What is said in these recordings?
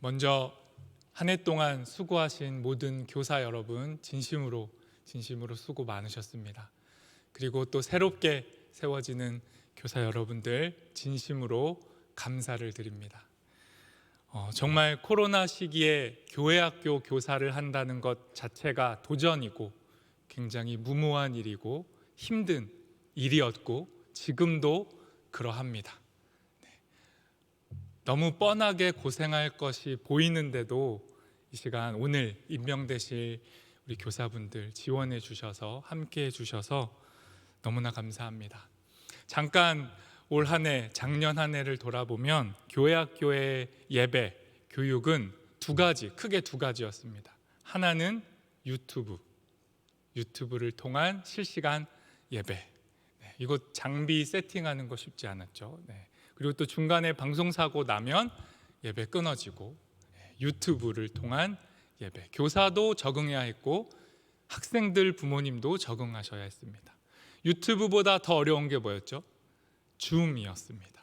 먼저 한 해 동안 수고하신 모든 교사 여러분 진심으로 수고 많으셨습니다. 그리고 또 새롭게 세워지는 교사 여러분들 진심으로 감사를 드립니다. 정말 코로나 시기에 교회학교 교사를 한다는 것 자체가 도전이고 굉장히 무모한 일이고 힘든 일이었고 지금도 그러합니다. 너무 뻔하게 고생할 것이 보이는데도 이 시간 오늘 임명되실 우리 교사분들 지원해 주셔서 함께 해 주셔서 너무나 감사합니다. 잠깐 올 한 해, 작년 한 해를 돌아보면 교회학교의 예배, 교육은 크게 두 가지였습니다. 하나는 유튜브를 통한 실시간 예배. 이거 장비 세팅하는 거 쉽지 않았죠. 그리고 또 중간에 방송사고 나면 예배 끊어지고 유튜브를 통한 예배. 교사도 적응해야 했고 학생들 부모님도 적응하셔야 했습니다. 유튜브보다 더 어려운 게 뭐였죠? 줌이었습니다.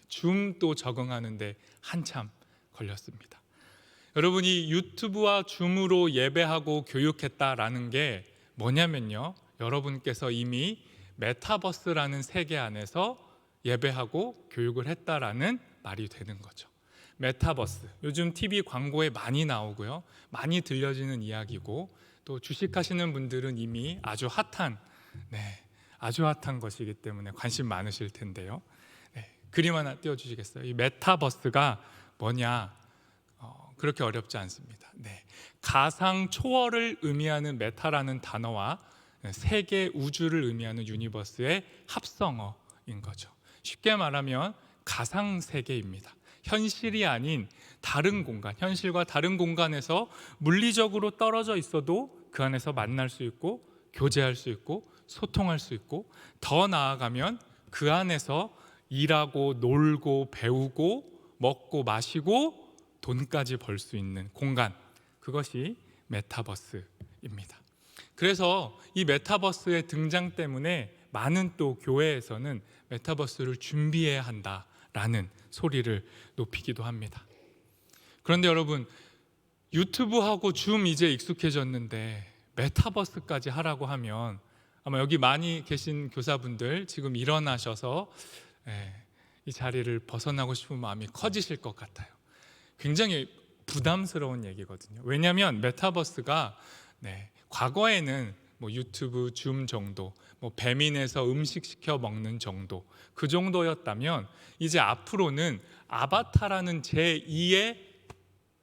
줌도 적응하는데 한참 걸렸습니다. 여러분이 유튜브와 줌으로 예배하고 교육했다라는 게 뭐냐면요, 여러분께서 이미 메타버스라는 세계 안에서 예배하고 교육을 했다라는 말이 되는 거죠. 메타버스, 요즘 TV 광고에 많이 나오고요, 많이 들려지는 이야기고, 또 주식하시는 분들은 이미 아주 핫한 것이기 때문에 관심 많으실 텐데요. 그림 하나 띄워주시겠어요? 이 메타버스가 뭐냐? 그렇게 어렵지 않습니다. 가상 초월을 의미하는 메타라는 단어와 세계 우주를 의미하는 유니버스의 합성어인 거죠. 쉽게 말하면 가상 세계입니다. 현실이 아닌 다른 공간, 현실과 다른 공간에서 물리적으로 떨어져 있어도 그 안에서 만날 수 있고 교제할 수 있고 소통할 수 있고, 더 나아가면 그 안에서 일하고 놀고 배우고 먹고 마시고 돈까지 벌 수 있는 공간, 그것이 메타버스입니다. 그래서 이 메타버스의 등장 때문에 많은 또 교회에서는 메타버스를 준비해야 한다라는 소리를 높이기도 합니다. 그런데 여러분, 유튜브하고 줌 이제 익숙해졌는데 메타버스까지 하라고 하면 아마 여기 많이 계신 교사분들 지금 일어나셔서 이 자리를 벗어나고 싶은 마음이 커지실 것 같아요. 굉장히 부담스러운 얘기거든요. 왜냐하면 메타버스가 과거에는 유튜브, 줌 정도, 배민에서 음식 시켜 먹는 정도, 그 정도였다면 이제 앞으로는 아바타라는 제2의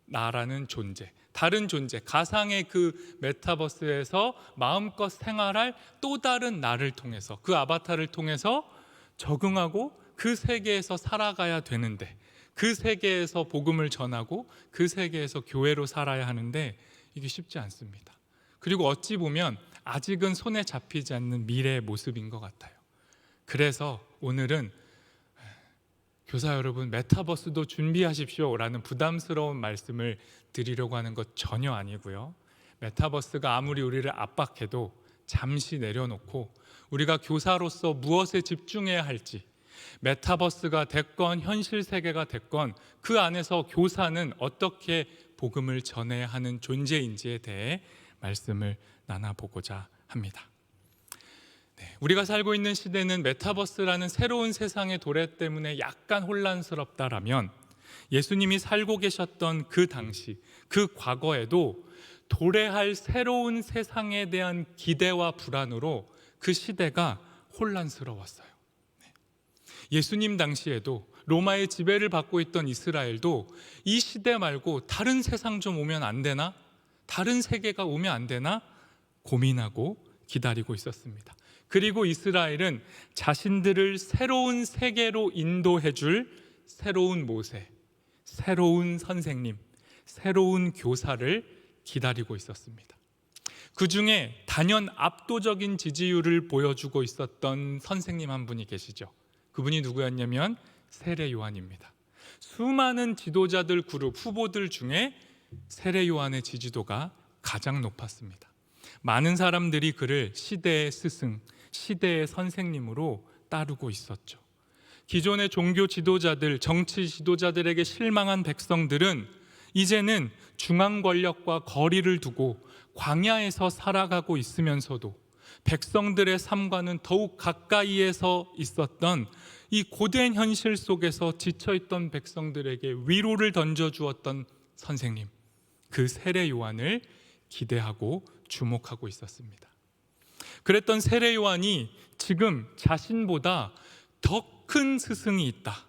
나라는 존재, 다른 존재, 가상의 그 메타버스에서 마음껏 생활할 또 다른 나를 통해서, 그 아바타를 통해서 적응하고 그 세계에서 살아가야 되는데, 그 세계에서 복음을 전하고 그 세계에서 교회로 살아야 하는데 이게 쉽지 않습니다. 그리고 어찌 보면 아직은 손에 잡히지 않는 미래의 모습인 것 같아요. 그래서 오늘은 교사 여러분, 메타버스도 준비하십시오 라는 부담스러운 말씀을 드리려고 하는 것 전혀 아니고요, 메타버스가 아무리 우리를 압박해도 잠시 내려놓고 우리가 교사로서 무엇에 집중해야 할지, 메타버스가 됐건 현실 세계가 됐건 그 안에서 교사는 어떻게 복음을 전해야 하는 존재인지에 대해 말씀을 나눠보고자 합니다. 우리가 살고 있는 시대는 메타버스라는 새로운 세상의 도래 때문에 약간 혼란스럽다라면, 예수님이 살고 계셨던 그 당시, 그 과거에도 도래할 새로운 세상에 대한 기대와 불안으로 그 시대가 혼란스러웠어요. 예수님 당시에도 로마의 지배를 받고 있던 이스라엘도 이 시대 말고 다른 세상 좀 오면 안 되나? 다른 세계가 오면 안 되나? 고민하고 기다리고 있었습니다. 그리고 이스라엘은 자신들을 새로운 세계로 인도해 줄 새로운 모세, 새로운 선생님, 새로운 교사를 기다리고 있었습니다. 그 중에 단연 압도적인 지지율을 보여주고 있었던 선생님 한 분이 계시죠. 그분이 누구였냐면 세례 요한입니다. 수많은 지도자들 그룹 후보들 중에 세례 요한의 지지도가 가장 높았습니다. 많은 사람들이 그를 시대의 스승, 시대의 선생님으로 따르고 있었죠. 기존의 종교 지도자들, 정치 지도자들에게 실망한 백성들은 이제는 중앙 권력과 거리를 두고 광야에서 살아가고 있으면서도 백성들의 삶과는 더욱 가까이에서 있었던 이 고된 현실 속에서 지쳐있던 백성들에게 위로를 던져주었던 선생님, 그 세례 요한을 기대하고 주목하고 있었습니다. 그랬던 세례 요한이 지금 자신보다 더 큰 스승이 있다,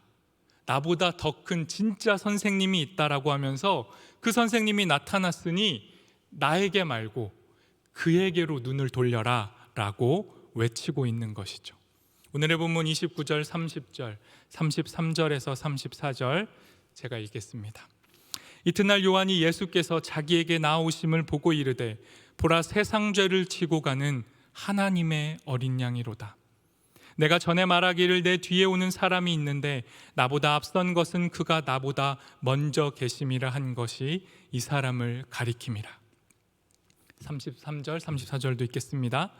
나보다 더 큰 진짜 선생님이 있다라고 하면서 그 선생님이 나타났으니 나에게 말고 그에게로 눈을 돌려라 라고 외치고 있는 것이죠. 오늘의 본문 29절, 30절, 33절에서 34절 제가 읽겠습니다. 이튿날 요한이 예수께서 자기에게 나오심을 보고 이르되 보라, 세상 죄를 지고 가는 하나님의 어린 양이로다. 내가 전에 말하기를 내 뒤에 오는 사람이 있는데 나보다 앞선 것은 그가 나보다 먼저 계심이라 한 것이 이 사람을 가리킴이라. 33절, 34절도 읽겠습니다.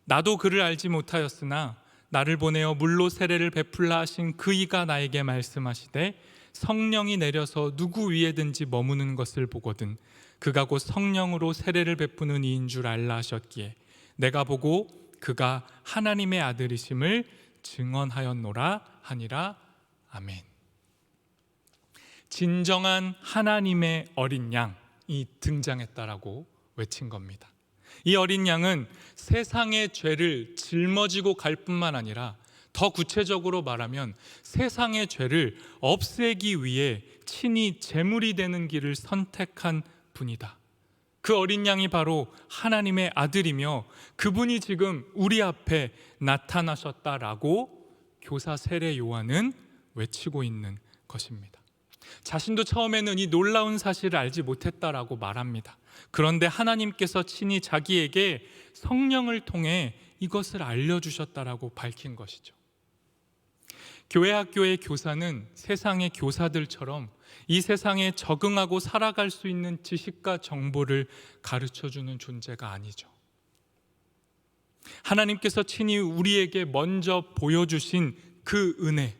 나도 그를 알지 못하였으나 나를 보내어 물로 세례를 베풀라 하신 그 이가 나에게 말씀하시되 성령이 내려서 누구 위에든지 머무는 것을 보거든 그가 곧 성령으로 세례를 베푸는 이인 줄 알라 하셨기에 내가 보고 그가 하나님의 아들이심을 증언하였노라 하니라. 아멘. 진정한 하나님의 어린 양이 등장했다라고 외친 겁니다. 이 어린 양은 세상의 죄를 짊어지고 갈 뿐만 아니라 더 구체적으로 말하면 세상의 죄를 없애기 위해 친히 제물이 되는 길을 선택한 분이다. 그 어린 양이 바로 하나님의 아들이며 그분이 지금 우리 앞에 나타나셨다라고 교사 세례 요한은 외치고 있는 것입니다. 자신도 처음에는 이 놀라운 사실을 알지 못했다라고 말합니다. 그런데 하나님께서 친히 자기에게 성령을 통해 이것을 알려주셨다라고 밝힌 것이죠. 교회 학교의 교사는 세상의 교사들처럼 이 세상에 적응하고 살아갈 수 있는 지식과 정보를 가르쳐주는 존재가 아니죠. 하나님께서 친히 우리에게 먼저 보여주신 그 은혜,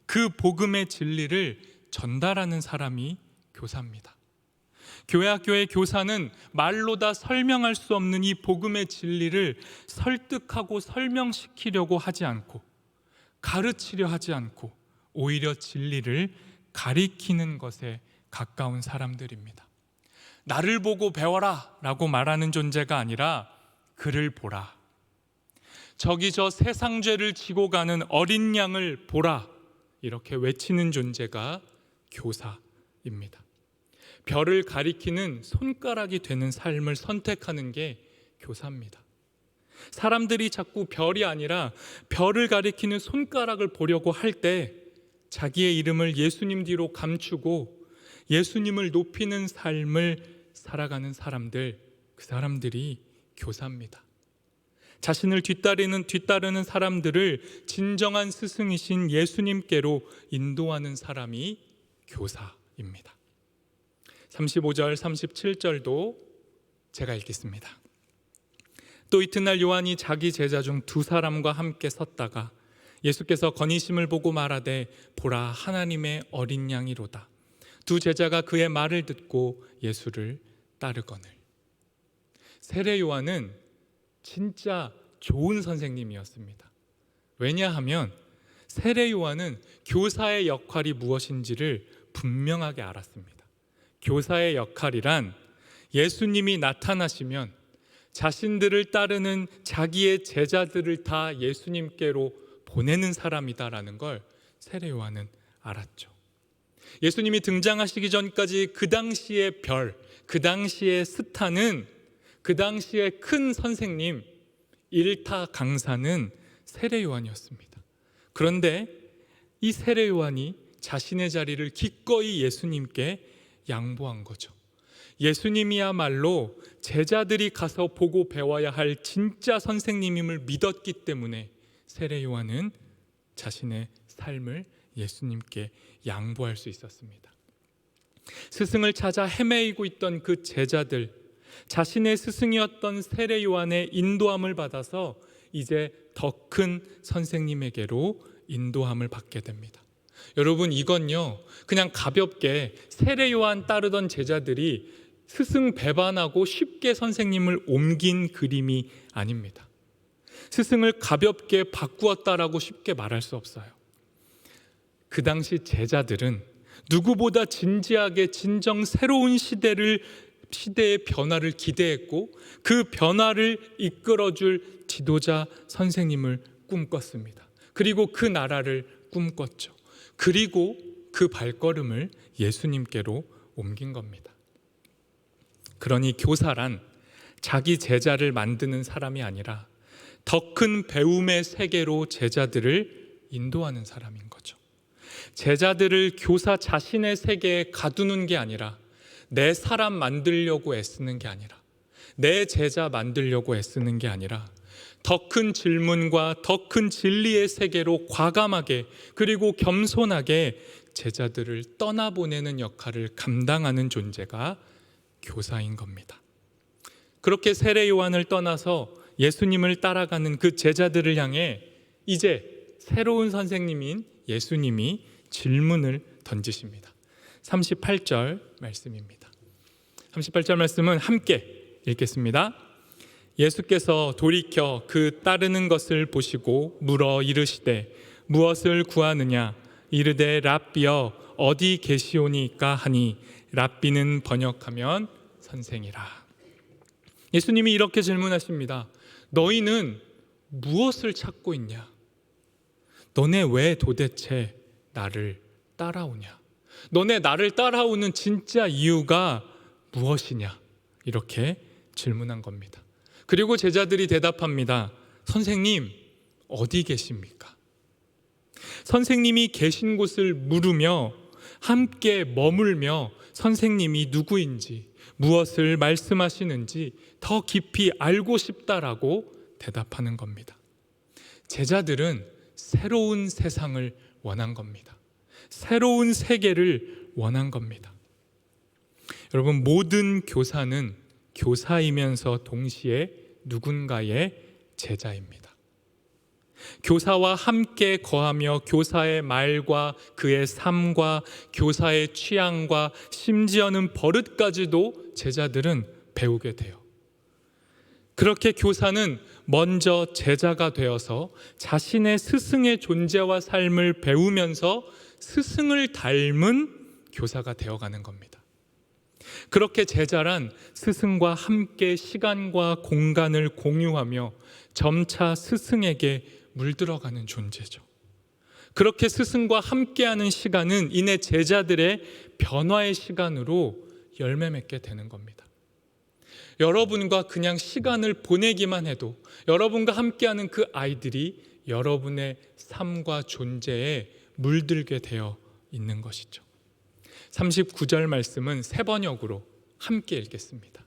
그 복음의 진리를 전달하는 사람이 교사입니다. 교회 학교의 교사는 말로 다 설명할 수 없는 이 복음의 진리를 설득하고 설명시키려고 하지 않고 가르치려 하지 않고 오히려 진리를 가리키는 것에 가까운 사람들입니다. 나를 보고 배워라 라고 말하는 존재가 아니라 그를 보라, 저기 저 세상 죄를 지고 가는 어린 양을 보라, 이렇게 외치는 존재가 교사입니다. 별을 가리키는 손가락이 되는 삶을 선택하는 게 교사입니다. 사람들이 자꾸 별이 아니라 별을 가리키는 손가락을 보려고 할 때 자기의 이름을 예수님 뒤로 감추고 예수님을 높이는 삶을 살아가는 사람들, 그 사람들이 교사입니다. 자신을 뒤따르는 사람들을 진정한 스승이신 예수님께로 인도하는 사람이 교사입니다. 35절, 37절도 제가 읽겠습니다. 또 이튿날 요한이 자기 제자 중 두 사람과 함께 섰다가 예수께서 건의심을 보고 말하되 보라, 하나님의 어린 양이로다. 두 제자가 그의 말을 듣고 예수를 따르거늘. 세례 요한은 진짜 좋은 선생님이었습니다. 왜냐하면 세례 요한은 교사의 역할이 무엇인지를 분명하게 알았습니다. 교사의 역할이란 예수님이 나타나시면 자신들을 따르는 자기의 제자들을 다 예수님께로 보내는 사람이다라는 걸 세례 요한은 알았죠. 예수님이 등장하시기 전까지 그 당시의 별, 그 당시의 스타는, 그 당시의 큰 선생님, 일타 강사는 세례 요한이었습니다. 그런데 이 세례 요한이 자신의 자리를 기꺼이 예수님께 양보한 거죠. 예수님이야말로 제자들이 가서 보고 배워야 할 진짜 선생님임을 믿었기 때문에 세례 요한은 자신의 삶을 예수님께 양보할 수 있었습니다. 스승을 찾아 헤매이고 있던 그 제자들, 자신의 스승이었던 세례 요한의 인도함을 받아서 이제 더 큰 선생님에게로 인도함을 받게 됩니다. 여러분, 이건요 그냥 가볍게 세례 요한 따르던 제자들이 스승 배반하고 쉽게 선생님을 옮긴 그림이 아닙니다. 스승을 가볍게 바꾸었다라고 쉽게 말할 수 없어요. 그 당시 제자들은 누구보다 진지하게 진정 새로운 시대의 변화를 기대했고, 그 변화를 이끌어줄 지도자 선생님을 꿈꿨습니다. 그리고 그 나라를 꿈꿨죠. 그리고 그 발걸음을 예수님께로 옮긴 겁니다. 그러니 교사란 자기 제자를 만드는 사람이 아니라 더 큰 배움의 세계로 제자들을 인도하는 사람인 거죠. 제자들을 교사 자신의 세계에 가두는 게 아니라 내 사람 만들려고 애쓰는 게 아니라 내 제자 만들려고 애쓰는 게 아니라 더 큰 질문과 더 큰 진리의 세계로 과감하게 그리고 겸손하게 제자들을 떠나보내는 역할을 감당하는 존재가 교사인 겁니다. 그렇게 세례 요한을 떠나서 예수님을 따라가는 그 제자들을 향해 이제 새로운 선생님인 예수님이 질문을 던지십니다. 38절 말씀입니다. 38절 말씀은 함께 읽겠습니다. 예수께서 돌이켜 그 따르는 것을 보시고 물어 이르시되 무엇을 구하느냐? 이르되 랍비여 어디 계시오니까 하니 랍비는 번역하면 선생이라. 예수님이 이렇게 질문하십니다. 너희는 무엇을 찾고 있냐? 너네 왜 도대체 나를 따라오냐? 너네 나를 따라오는 진짜 이유가 무엇이냐? 이렇게 질문한 겁니다. 그리고 제자들이 대답합니다. 선생님, 어디 계십니까? 선생님이 계신 곳을 물으며 함께 머물며 선생님이 누구인지 무엇을 말씀하시는지 더 깊이 알고 싶다라고 대답하는 겁니다. 제자들은 새로운 세상을 원한 겁니다. 새로운 세계를 원한 겁니다. 여러분, 모든 교사는 교사이면서 동시에 누군가의 제자입니다. 교사와 함께 거하며 교사의 말과 그의 삶과 교사의 취향과 심지어는 버릇까지도 제자들은 배우게 돼요. 그렇게 교사는 먼저 제자가 되어서 자신의 스승의 존재와 삶을 배우면서 스승을 닮은 교사가 되어가는 겁니다. 그렇게 제자란 스승과 함께 시간과 공간을 공유하며 점차 스승에게 물들어가는 존재죠. 그렇게 스승과 함께하는 시간은 이내 제자들의 변화의 시간으로 열매 맺게 되는 겁니다. 여러분과 그냥 시간을 보내기만 해도 여러분과 함께하는 그 아이들이 여러분의 삶과 존재에 물들게 되어 있는 것이죠. 39절 말씀은 세 번역으로 함께 읽겠습니다.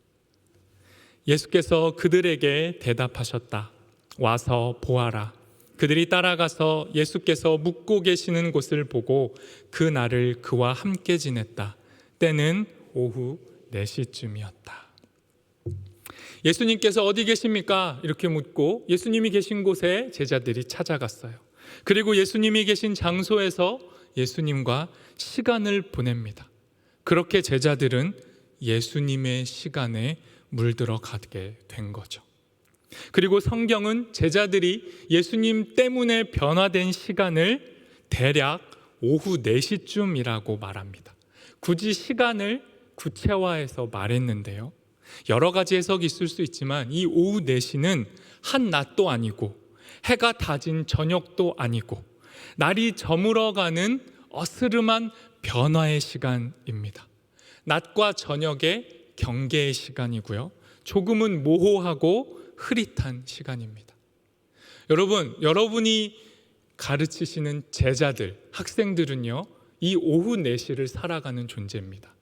예수께서 그들에게 대답하셨다. 와서 보아라. 그들이 따라가서 예수께서 묵고 계시는 곳을 보고 그 날을 그와 함께 지냈다. 때는 오후 4시쯤이었다. 예수님께서 어디 계십니까? 이렇게 묻고 예수님이 계신 곳에 제자들이 찾아갔어요. 그리고 예수님이 계신 장소에서 예수님과 시간을 보냅니다. 그렇게 제자들은 예수님의 시간에 물들어 가게 된 거죠. 그리고 성경은 제자들이 예수님 때문에 변화된 시간을 대략 오후 4시쯤이라고 말합니다. 굳이 시간을 구체화해서 말했는데요. 여러 가지 해석이 있을 수 있지만 이 오후 4시는 한낮도 아니고 해가 다진 저녁도 아니고 날이 저물어가는 어스름한 변화의 시간입니다. 낮과 저녁의 경계의 시간이고요. 조금은 모호하고 흐릿한 시간입니다. 여러분, 여러분이 가르치시는 제자들, 학생들은요, 이 오후 4시를 살아가는 존재입니다.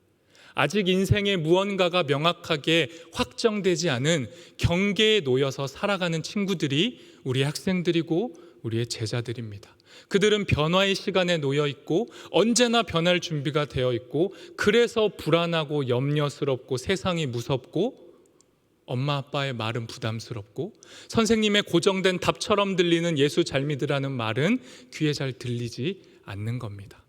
아직 인생의 무언가가 명확하게 확정되지 않은 경계에 놓여서 살아가는 친구들이 우리 학생들이고 우리의 제자들입니다. 그들은 변화의 시간에 놓여 있고 언제나 변할 준비가 되어 있고 그래서 불안하고 염려스럽고 세상이 무섭고 엄마 아빠의 말은 부담스럽고 선생님의 고정된 답처럼 들리는 예수 잘 믿으라는 말은 귀에 잘 들리지 않는 겁니다.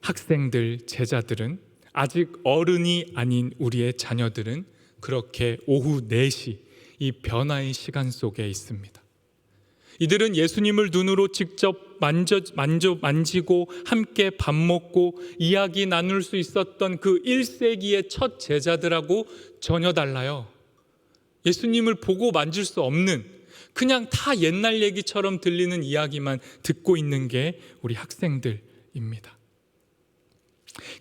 학생들, 제자들은, 아직 어른이 아닌 우리의 자녀들은 그렇게 오후 4시 이 변화의 시간 속에 있습니다. 이들은 예수님을 눈으로 직접 만지고 함께 밥 먹고 이야기 나눌 수 있었던 그 1세기의 첫 제자들하고 전혀 달라요. 예수님을 보고 만질 수 없는, 그냥 다 옛날 얘기처럼 들리는 이야기만 듣고 있는 게 우리 학생들입니다.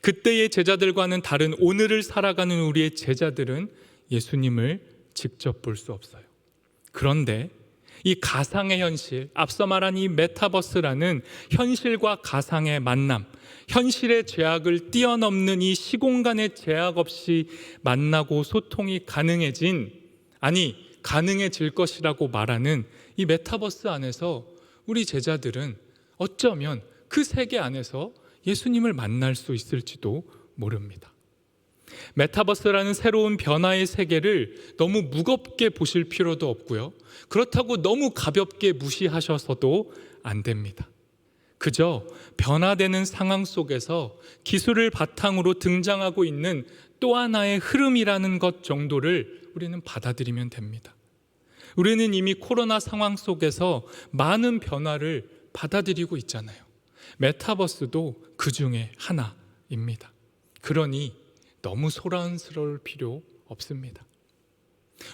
그때의 제자들과는 다른 오늘을 살아가는 우리의 제자들은 예수님을 직접 볼 수 없어요. 그런데 이 가상의 현실, 앞서 말한 이 메타버스라는 현실과 가상의 만남, 현실의 제약을 뛰어넘는 이 시공간의 제약 없이 만나고 소통이 가능해질 것이라고 말하는 이 메타버스 안에서 우리 제자들은 어쩌면 그 세계 안에서 예수님을 만날 수 있을지도 모릅니다. 메타버스라는 새로운 변화의 세계를 너무 무겁게 보실 필요도 없고요. 그렇다고 너무 가볍게 무시하셔서도 안 됩니다. 그저 변화되는 상황 속에서 기술을 바탕으로 등장하고 있는 또 하나의 흐름이라는 것 정도를 우리는 받아들이면 됩니다. 우리는 이미 코로나 상황 속에서 많은 변화를 받아들이고 있잖아요. 메타버스도 그 중에 하나입니다. 그러니 너무 소란스러울 필요 없습니다.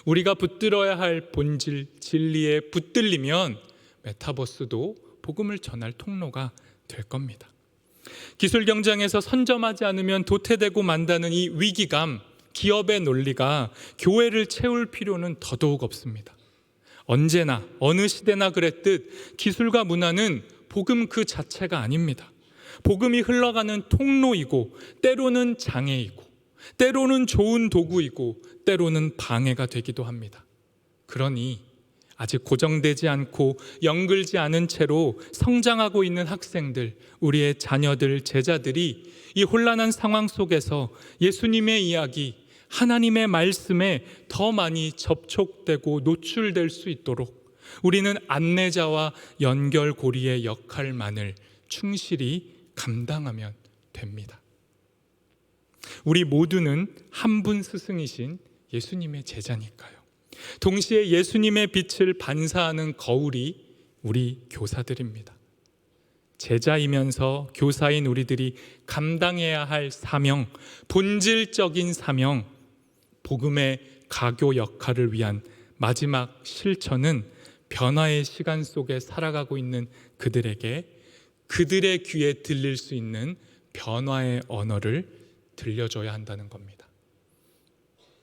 우리가 붙들어야 할 본질, 진리에 붙들리면 메타버스도 복음을 전할 통로가 될 겁니다. 기술 경쟁에서 선점하지 않으면 도태되고 만다는 이 위기감, 기업의 논리가 교회를 채울 필요는 더더욱 없습니다. 언제나 어느 시대나 그랬듯 기술과 문화는 복음 그 자체가 아닙니다. 복음이 흘러가는 통로이고, 때로는 장애이고, 때로는 좋은 도구이고, 때로는 방해가 되기도 합니다. 그러니 아직 고정되지 않고 연결지 않은 채로 성장하고 있는 학생들, 우리의 자녀들, 제자들이 이 혼란한 상황 속에서 예수님의 이야기, 하나님의 말씀에 더 많이 접촉되고 노출될 수 있도록 우리는 안내자와 연결고리의 역할만을 충실히 감당하면 됩니다. 우리 모두는 한 분 스승이신 예수님의 제자니까요. 동시에 예수님의 빛을 반사하는 거울이 우리 교사들입니다. 제자이면서 교사인 우리들이 감당해야 할 사명, 본질적인 사명, 복음의 가교 역할을 위한 마지막 실천은 변화의 시간 속에 살아가고 있는 그들에게 그들의 귀에 들릴 수 있는 변화의 언어를 들려줘야 한다는 겁니다.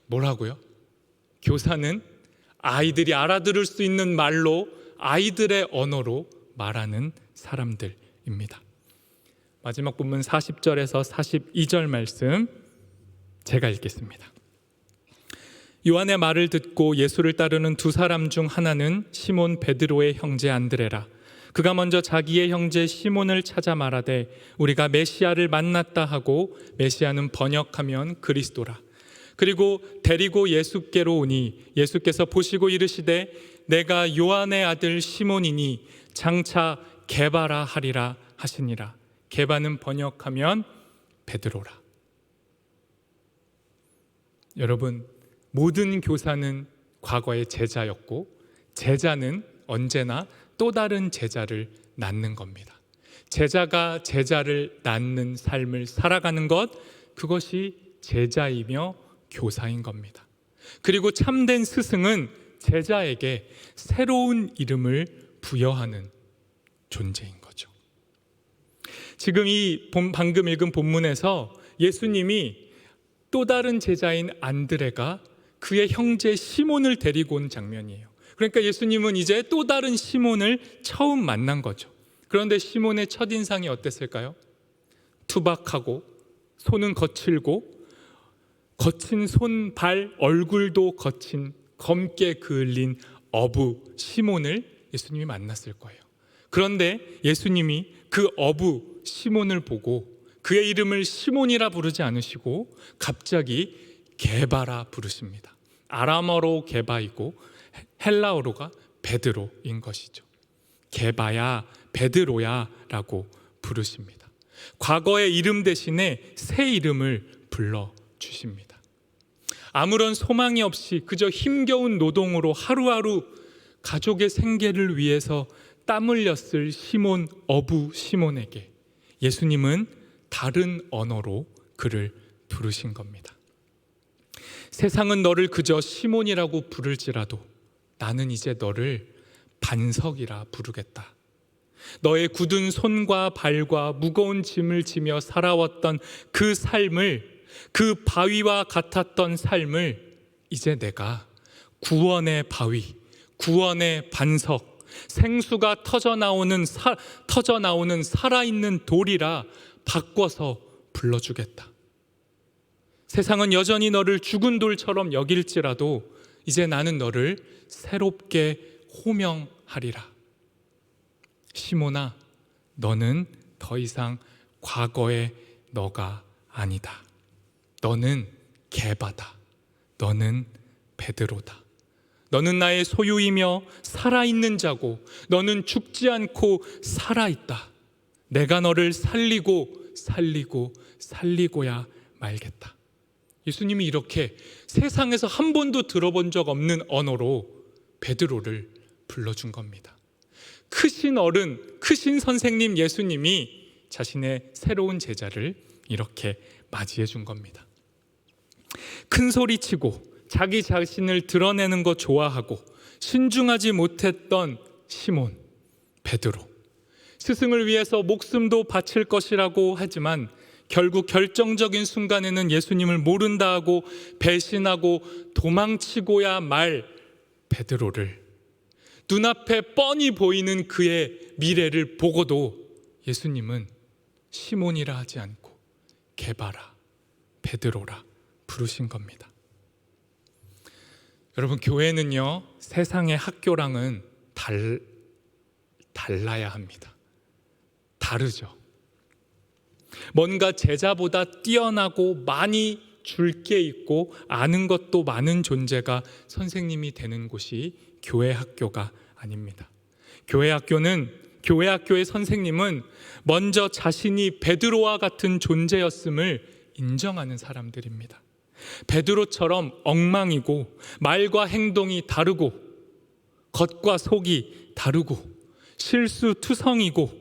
뭐라고요? 교사는 아이들이 알아들을 수 있는 말로, 아이들의 언어로 말하는 사람들입니다. 마지막 본문 40절에서 42절 말씀 제가 읽겠습니다. 요한의 말을 듣고 예수를 따르는 두 사람 중 하나는 시몬 베드로의 형제 안드레라. 그가 먼저 자기의 형제 시몬을 찾아 말하되 우리가 메시아를 만났다 하고, 메시아는 번역하면 그리스도라. 그리고 데리고 예수께로 오니 예수께서 보시고 이르시되 내가 요한의 아들 시몬이니 장차 게바라 하리라 하시니라. 게바는 번역하면 베드로라. 여러분, 모든 교사는 과거의 제자였고, 제자는 언제나 또 다른 제자를 낳는 겁니다. 제자가 제자를 낳는 삶을 살아가는 것, 그것이 제자이며 교사인 겁니다. 그리고 참된 스승은 제자에게 새로운 이름을 부여하는 존재인 거죠. 지금 방금 읽은 본문에서 예수님이 또 다른 제자인 안드레가 그의 형제 시몬을 데리고 온 장면이에요. 그러니까 예수님은 이제 또 다른 시몬을 처음 만난 거죠. 그런데 시몬의 첫인상이 어땠을까요? 투박하고, 손은 거칠고, 거친 손, 발, 얼굴도 거친, 검게 그을린 어부 시몬을 예수님이 만났을 거예요. 그런데 예수님이 그 어부 시몬을 보고 그의 이름을 시몬이라 부르지 않으시고 갑자기 게바라 부르십니다. 아람어로 게바이고 헬라어로가 베드로인 것이죠. 게바야, 베드로야 라고 부르십니다. 과거의 이름 대신에 새 이름을 불러주십니다. 아무런 소망이 없이 그저 힘겨운 노동으로 하루하루 가족의 생계를 위해서 땀 흘렸을 시몬, 어부 시몬에게 예수님은 다른 언어로 그를 부르신 겁니다. 세상은 너를 그저 시몬이라고 부를지라도 나는 이제 너를 반석이라 부르겠다. 너의 굳은 손과 발과 무거운 짐을 지며 살아왔던 그 삶을, 그 바위와 같았던 삶을 이제 내가 구원의 바위, 구원의 반석, 생수가 터져나오는 살아있는 돌이라 바꿔서 불러주겠다. 세상은 여전히 너를 죽은 돌처럼 여길지라도 이제 나는 너를 새롭게 호명하리라. 시몬아, 너는 더 이상 과거의 너가 아니다. 너는 게바다. 너는 베드로다. 너는 나의 소유이며 살아있는 자고 너는 죽지 않고 살아있다. 내가 너를 살리고야 말겠다. 예수님이 이렇게 세상에서 한 번도 들어본 적 없는 언어로 베드로를 불러준 겁니다. 크신 어른, 크신 선생님 예수님이 자신의 새로운 제자를 이렇게 맞이해 준 겁니다. 큰 소리치고 자기 자신을 드러내는 거 좋아하고 신중하지 못했던 시몬, 베드로, 스승을 위해서 목숨도 바칠 것이라고 하지만 결국 결정적인 순간에는 예수님을 모른다 하고 배신하고 도망치고야 말 베드로를, 눈앞에 뻔히 보이는 그의 미래를 보고도 예수님은 시몬이라 하지 않고 게바라, 베드로라 부르신 겁니다. 여러분, 교회는요 세상의 학교랑은 달라야 합니다. 다르죠. 뭔가 제자보다 뛰어나고 많이 줄 게 있고 아는 것도 많은 존재가 선생님이 되는 곳이 교회 학교가 아닙니다. 교회 학교의 선생님은 먼저 자신이 베드로와 같은 존재였음을 인정하는 사람들입니다. 베드로처럼 엉망이고 말과 행동이 다르고 겉과 속이 다르고 실수투성이고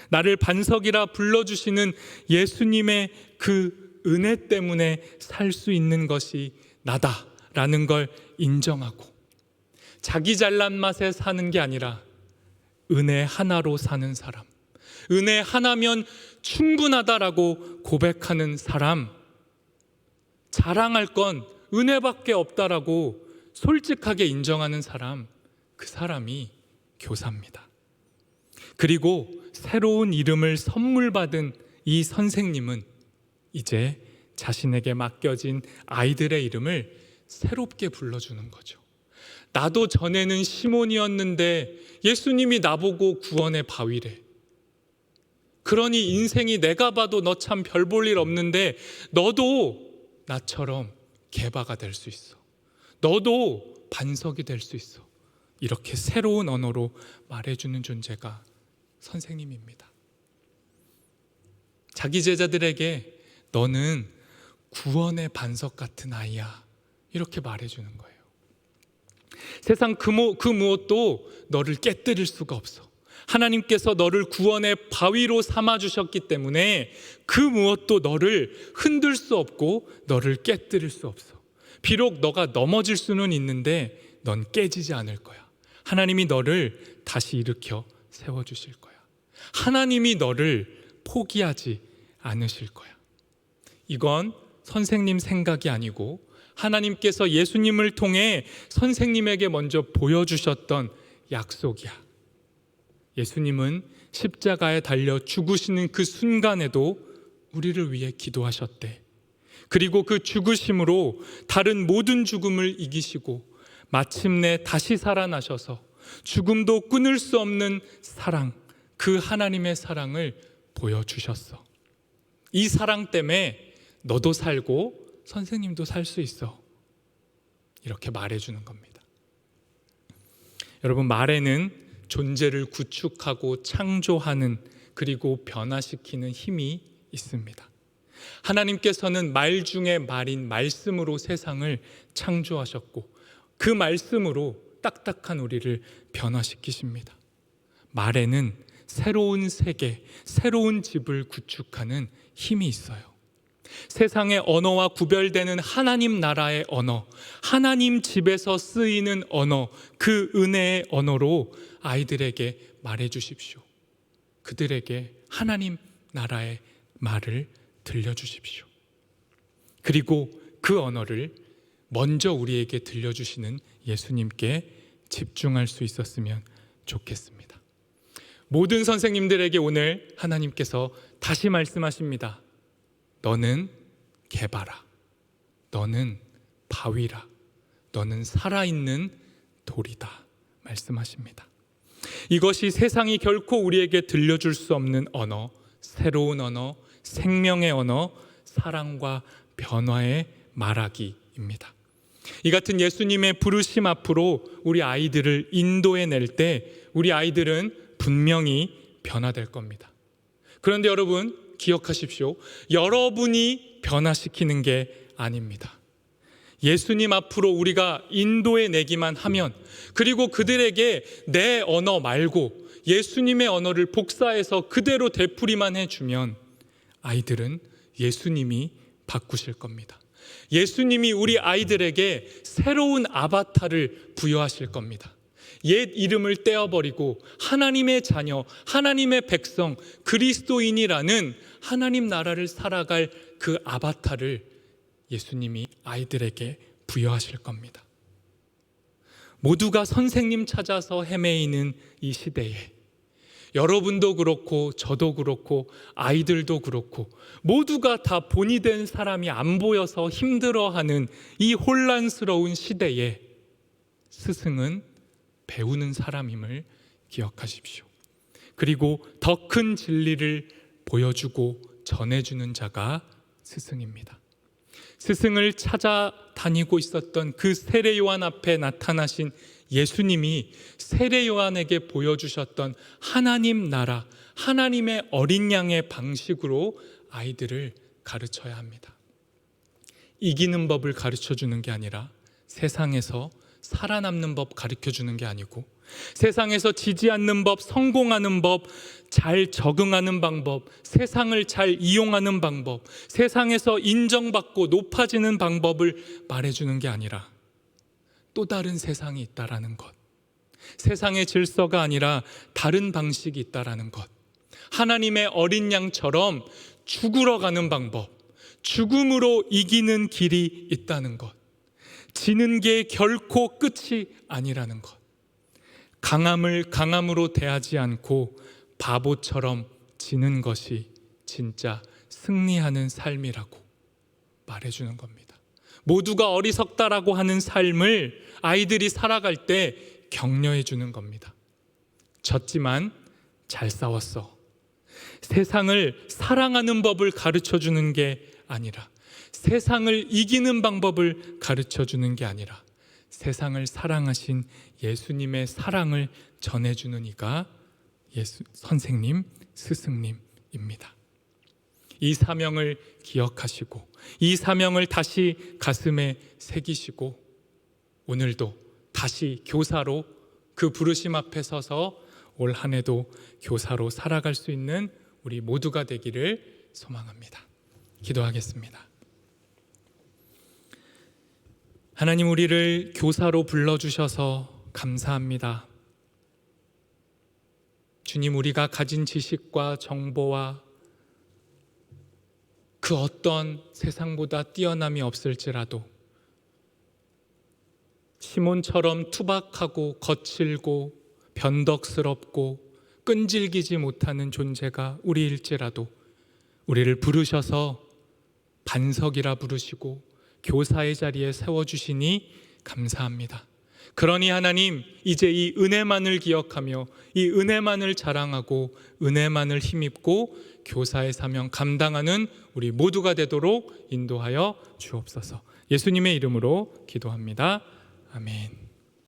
나를 반석이라 불러주시는 예수님의 그 은혜 때문에 살 수 있는 것이 나다라는 걸 인정하고 자기 잘난 맛에 사는 게 아니라 은혜 하나로 사는 사람, 은혜 하나면 충분하다라고 고백하는 사람, 자랑할 건 은혜밖에 없다라고 솔직하게 인정하는 사람, 그 사람이 교사입니다. 그리고 새로운 이름을 선물 받은 이 선생님은 이제 자신에게 맡겨진 아이들의 이름을 새롭게 불러주는 거죠. 나도 전에는 시몬이었는데 예수님이 나보고 구원의 바위래. 그러니 인생이 내가 봐도 너 참 별 볼 일 없는데 너도 나처럼 게바가 될 수 있어. 너도 반석이 될 수 있어. 이렇게 새로운 언어로 말해주는 존재가 선생님입니다. 자기 제자들에게 너는 구원의 반석 같은 아이야, 이렇게 말해주는 거예요. 세상 그 무엇도 너를 깨뜨릴 수가 없어. 하나님께서 너를 구원의 바위로 삼아주셨기 때문에 그 무엇도 너를 흔들 수 없고 너를 깨뜨릴 수 없어. 비록 너가 넘어질 수는 있는데 넌 깨지지 않을 거야. 하나님이 너를 다시 일으켜 세워주실 거야. 하나님이 너를 포기하지 않으실 거야. 이건 선생님 생각이 아니고 하나님께서 예수님을 통해 선생님에게 먼저 보여주셨던 약속이야. 예수님은 십자가에 달려 죽으시는 그 순간에도 우리를 위해 기도하셨대. 그리고 그 죽으심으로 다른 모든 죽음을 이기시고 마침내 다시 살아나셔서 죽음도 끊을 수 없는 사랑, 그 하나님의 사랑을 보여주셨어. 이 사랑 때문에 너도 살고 선생님도 살 수 있어. 이렇게 말해주는 겁니다. 여러분, 말에는 존재를 구축하고 창조하는 그리고 변화시키는 힘이 있습니다. 하나님께서는 말 중에 말인 말씀으로 세상을 창조하셨고 그 말씀으로 딱딱한 우리를 변화시키십니다. 말에는 새로운 세계, 새로운 집을 구축하는 힘이 있어요. 세상의 언어와 구별되는 하나님 나라의 언어, 하나님 집에서 쓰이는 언어, 그 은혜의 언어로 아이들에게 말해 주십시오. 그들에게 하나님 나라의 말을 들려주십시오. 그리고 그 언어를 먼저 우리에게 들려주시는 예수님께 집중할 수 있었으면 좋겠습니다. 모든 선생님들에게 오늘 하나님께서 다시 말씀하십니다. 너는 개바라, 너는 바위라, 너는 살아있는 돌이다 말씀하십니다. 이것이 세상이 결코 우리에게 들려줄 수 없는 언어, 새로운 언어, 생명의 언어, 사랑과 변화의 말하기입니다. 이 같은 예수님의 부르심 앞으로 우리 아이들을 인도해 낼 때 우리 아이들은 분명히 변화될 겁니다. 그런데 여러분 기억하십시오. 여러분이 변화시키는 게 아닙니다. 예수님 앞으로 우리가 인도해 내기만 하면, 그리고 그들에게 내 언어 말고 예수님의 언어를 복사해서 그대로 되풀이만 해주면 아이들은 예수님이 바꾸실 겁니다. 예수님이 우리 아이들에게 새로운 아바타를 부여하실 겁니다. 옛 이름을 떼어버리고 하나님의 자녀, 하나님의 백성, 그리스도인이라는 하나님 나라를 살아갈 그 아바타를 예수님이 아이들에게 부여하실 겁니다. 모두가 선생님 찾아서 헤매이는 이 시대에 여러분도 그렇고 저도 그렇고 아이들도 그렇고 모두가 다 본이 된 사람이 안 보여서 힘들어하는 이 혼란스러운 시대에 스승은 배우는 사람임을 기억하십시오. 그리고 더 큰 진리를 보여주고 전해주는 자가 스승입니다. 스승을 찾아다니고 있었던 그 세례 요한 앞에 나타나신 예수님이 세례 요한에게 보여주셨던 하나님 나라, 하나님의 어린 양의 방식으로 아이들을 가르쳐야 합니다. 이기는 법을 가르쳐주는 게 아니라 세상에서 살아남는 법 가르쳐주는 게 아니고 세상에서 지지 않는 법, 성공하는 법, 잘 적응하는 방법, 세상을 잘 이용하는 방법, 세상에서 인정받고 높아지는 방법을 말해주는 게 아니라 또 다른 세상이 있다라는 것, 세상의 질서가 아니라 다른 방식이 있다라는 것, 하나님의 어린 양처럼 죽으러 가는 방법, 죽음으로 이기는 길이 있다는 것, 지는 게 결코 끝이 아니라는 것, 강함을 강함으로 대하지 않고 바보처럼 지는 것이 진짜 승리하는 삶이라고 말해주는 겁니다. 모두가 어리석다라고 하는 삶을 아이들이 살아갈 때 격려해 주는 겁니다. 졌지만 잘 싸웠어. 세상을 사랑하는 법을 가르쳐 주는 게 아니라, 세상을 이기는 방법을 가르쳐 주는 게 아니라 세상을 사랑하신 예수님의 사랑을 전해주는 이가 선생님, 스승님입니다. 이 사명을 기억하시고 이 사명을 다시 가슴에 새기시고 오늘도 다시 교사로 그 부르심 앞에 서서 올 한 해도 교사로 살아갈 수 있는 우리 모두가 되기를 소망합니다. 기도하겠습니다. 하나님, 우리를 교사로 불러주셔서 감사합니다. 주님, 우리가 가진 지식과 정보와 그 어떤 세상보다 뛰어남이 없을지라도 시몬처럼 투박하고 거칠고 변덕스럽고 끈질기지 못하는 존재가 우리일지라도 우리를 부르셔서 반석이라 부르시고 교사의 자리에 세워주시니 감사합니다. 그러니 하나님, 이제 이 은혜만을 기억하며 이 은혜만을 자랑하고 은혜만을 힘입고 교사의 사명 감당하는 우리 모두가 되도록 인도하여 주옵소서. 예수님의 이름으로 기도합니다. 아멘.